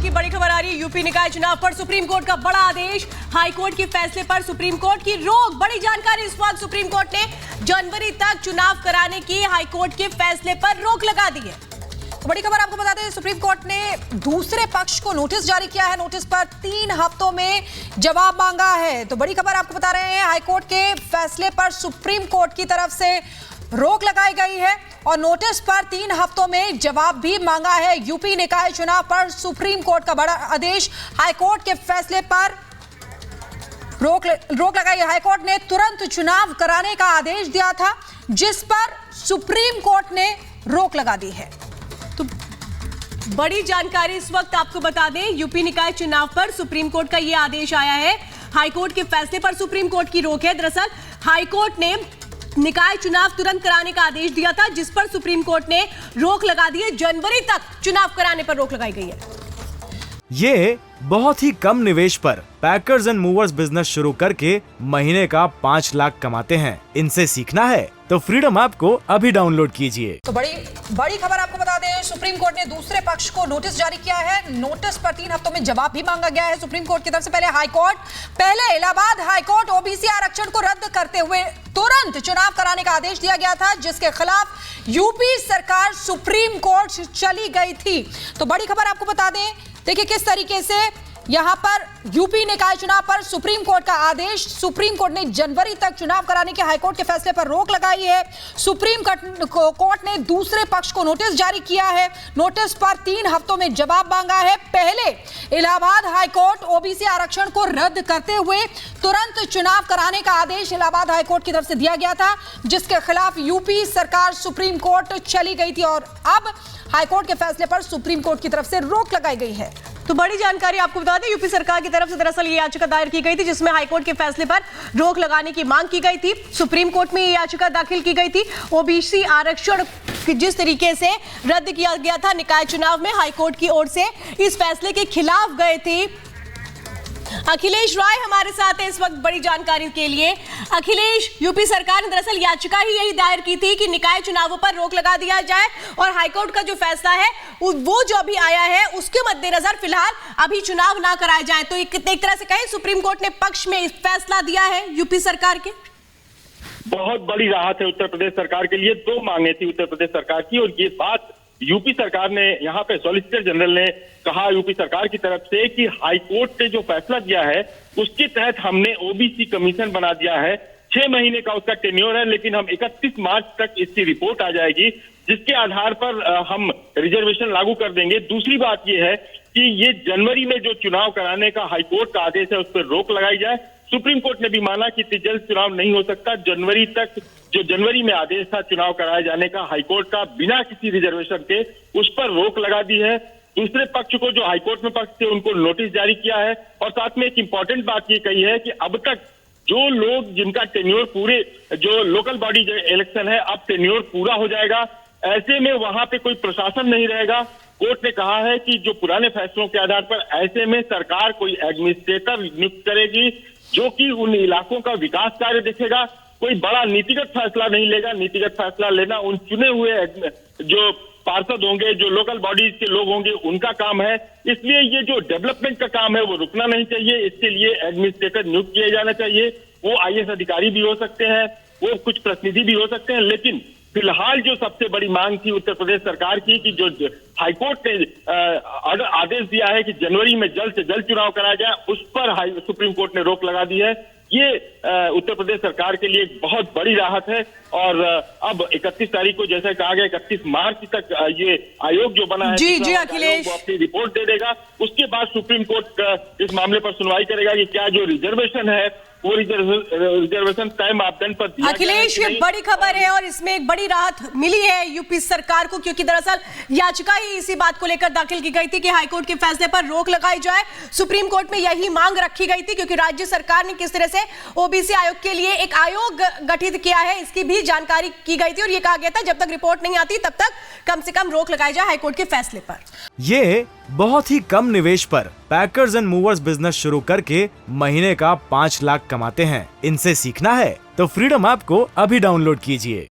की बड़ी खबर आ रही है। यूपी निकाय चुनाव पर सुप्रीम कोर्ट का बड़ा आदेश। हाई कोर्ट के फैसले पर सुप्रीम कोर्ट की रोक। बड़ी जानकारी इस वक्त सुप्रीम कोर्ट ने जनवरी तक चुनाव कराने की हाई कोर्ट के फैसले पर रोक लगा दी है। तो बड़ी खबर आपको बता दें, सुप्रीम कोर्ट ने दूसरे पक्ष को नोटिस जारी किया है। नोटिस पर 3 हफ्तों में जवाब मांगा है। तो बड़ी खबर आपको बता रहे हैं, हाई कोर्ट के फैसले पर सुप्रीम कोर्ट की तरफ से रोक लगाई गई है और नोटिस पर 3 हफ्तों में जवाब भी मांगा है। यूपी निकाय चुनाव पर सुप्रीम कोर्ट का बड़ा आदेश। हाई कोर्ट के फैसले पर रोक लगाई। हाई कोर्ट ने तुरंत चुनाव कराने का आदेश दिया था, जिस पर सुप्रीम कोर्ट ने रोक लगा दी है। तो बड़ी जानकारी इस वक्त आपको बता दें, यूपी निकाय चुनाव पर सुप्रीम कोर्ट का यह आदेश आया है। हाई कोर्ट के फैसले पर सुप्रीम कोर्ट की रोक है। दरअसल हाई कोर्ट ने निकाय चुनाव तुरंत कराने का आदेश दिया था, जिस पर सुप्रीम कोर्ट ने रोक लगा दी है। जनवरी तक चुनाव कराने पर रोक लगाई गई है। ये बहुत ही कम निवेश पर पैकर्स एंड मूवर्स बिजनेस शुरू करके महीने का 5 लाख कमाते हैं। इनसे सीखना है तो फ्रीडम ऐप को अभी डाउनलोड कीजिए। तो बड़ी खबर आपको बता दें, सुप्रीम कोर्ट ने दूसरे पक्ष को नोटिस जारी किया है। नोटिस पर 3 हफ्तों में जवाब भी मांगा गया है सुप्रीम कोर्ट की तरफ से। पहले इलाहाबाद हाई कोर्ट ओबीसी आरक्षण को रद्द करते हुए तुरंत चुनाव कराने का आदेश दिया गया था, जिसके खिलाफ यूपी सरकार सुप्रीम कोर्ट चली गई थी। तो बड़ी खबर आपको बता दें, देखिए किस तरीके से यहां पर यूपी निकाय चुनाव पर सुप्रीम कोर्ट का आदेश। सुप्रीम कोर्ट ने जनवरी तक चुनाव कराने के हाईकोर्ट के फैसले पर रोक लगाई है। सुप्रीम कोर्ट ने दूसरे पक्ष को नोटिस जारी किया है। नोटिस पर 3 हफ्तों में जवाब मांगा है। पहले इलाहाबाद हाईकोर्ट ओबीसी आरक्षण को रद्द करते हुए तुरंत चुनाव कराने का आदेश इलाहाबाद हाईकोर्ट की तरफ से दिया गया था, जिसके खिलाफ यूपी सरकार सुप्रीम कोर्ट चली गई थी और अब हाईकोर्ट के फैसले पर सुप्रीम कोर्ट की तरफ से रोक लगाई गई है। तो बड़ी जानकारी आपको बता दें, यूपी सरकार की तरफ से दरअसल ये याचिका दायर की गई थी, जिसमें हाईकोर्ट के फैसले पर रोक लगाने की मांग की गई थी। सुप्रीम कोर्ट में ये याचिका दाखिल की गई थी। ओबीसी आरक्षण जिस तरीके से रद्द किया गया था निकाय चुनाव में, हाईकोर्ट की ओर से इस फैसले के खिलाफ गए थे। अखिलेश राय हमारे साथ है इस वक्त बड़ी जानकारी के लिए। अखिलेश, यूपी सरकार ने दरअसल याचिका ही यही दायर की थी कि निकाय चुनावों पर रोक लगा दिया जाए और हाईकोर्ट का जो फैसला है वो जो अभी आया है उसके मद्देनजर फिलहाल अभी चुनाव ना कराए जाए। तो एक तरह से कहें सुप्रीम कोर्ट ने पक्ष में फैसला दिया है यूपी सरकार के। बहुत बड़ी राहत है उत्तर प्रदेश सरकार के लिए। 2 मांगे थी उत्तर प्रदेश सरकार की और ये बात यूपी सरकार ने, यहाँ पे सॉलिसिटर जनरल ने कहा यूपी सरकार की तरफ से कि हाईकोर्ट ने जो फैसला दिया है उसके तहत हमने ओबीसी कमीशन बना दिया है। 6 महीने का उसका टेन्योर है, लेकिन हम 31 मार्च तक इसकी रिपोर्ट आ जाएगी, जिसके आधार पर हम रिजर्वेशन लागू कर देंगे। दूसरी बात यह है कि ये जनवरी में जो चुनाव कराने का हाईकोर्ट का आदेश है उस पर रोक लगाई जाए। सुप्रीम कोर्ट ने भी माना कि इतनी जल्द चुनाव नहीं हो सकता। जनवरी तक जो जनवरी में आदेश था चुनाव कराए जाने का हाईकोर्ट का, बिना किसी रिजर्वेशन के, उस पर रोक लगा दी है। दूसरे पक्ष को, जो हाईकोर्ट में पक्ष थे, उनको नोटिस जारी किया है और साथ में एक इंपॉर्टेंट बात ये कही है कि अब तक जो लोग जिनका टेन्योर पूरे, जो लोकल बॉडी इलेक्शन है, अब टेन्योर पूरा हो जाएगा। ऐसे में वहां पे कोई प्रशासन नहीं रहेगा। कोर्ट ने कहा है कि जो पुराने फैसलों के आधार पर ऐसे में सरकार कोई एडमिनिस्ट्रेटर नियुक्त करेगी जो कि उन इलाकों का विकास कार्य देखेगा। कोई बड़ा नीतिगत फैसला नहीं लेगा। नीतिगत फैसला लेना उन चुने हुए जो पार्षद होंगे, जो लोकल बॉडीज के लोग होंगे, उनका काम है। इसलिए ये जो डेवलपमेंट का काम है वो रुकना नहीं चाहिए। इसके लिए एडमिनिस्ट्रेटर नियुक्त किए जाना चाहिए। वो आईएएस अधिकारी भी हो सकते हैं, वो कुछ प्रतिनिधि भी हो सकते हैं। लेकिन फिलहाल जो सबसे बड़ी मांग थी उत्तर प्रदेश सरकार की कि जो हाईकोर्ट ने आदेश दिया है कि जनवरी में जल्द से जल्द चुनाव कराया जाए, उस पर सुप्रीम कोर्ट ने रोक लगा दी है। ये उत्तर प्रदेश सरकार के लिए एक बहुत बड़ी राहत है और अब 31 तारीख को, जैसा कहा गया, 31 मार्च तक ये आयोग जो बना है जी अखिलेश, वो अपनी रिपोर्ट दे देगा। उसके बाद सुप्रीम कोर्ट इस मामले पर सुनवाई करेगा कि क्या जो रिजर्वेशन है वो रिजर्वेशन तय मापदंड पर दिया। अखिलेश, ये बड़ी खबर है और इसमें एक बड़ी राहत मिली है यूपी सरकार को, क्योंकि दरअसल याचिका ही इसी बात को लेकर दाखिल की गई थी कि हाईकोर्ट के फैसले पर रोक लगाई जाए। सुप्रीम कोर्ट में यही मांग रखी गई थी, क्योंकि राज्य सरकार ने किस तरह से ओबीसी आयोग के लिए एक आयोग गठित किया है इसकी भी जानकारी की गई थी और ये कहा गया था जब तक रिपोर्ट नहीं आती तब तक कम से कम रोक लगाई जाए हाईकोर्ट के फैसले पर। ये बहुत ही कम निवेश पर पैकर्स एंड मूवर्स बिजनेस शुरू करके महीने का 5 लाख कमाते हैं। इनसे सीखना है तो फ्रीडम ऐप को अभी डाउनलोड कीजिए।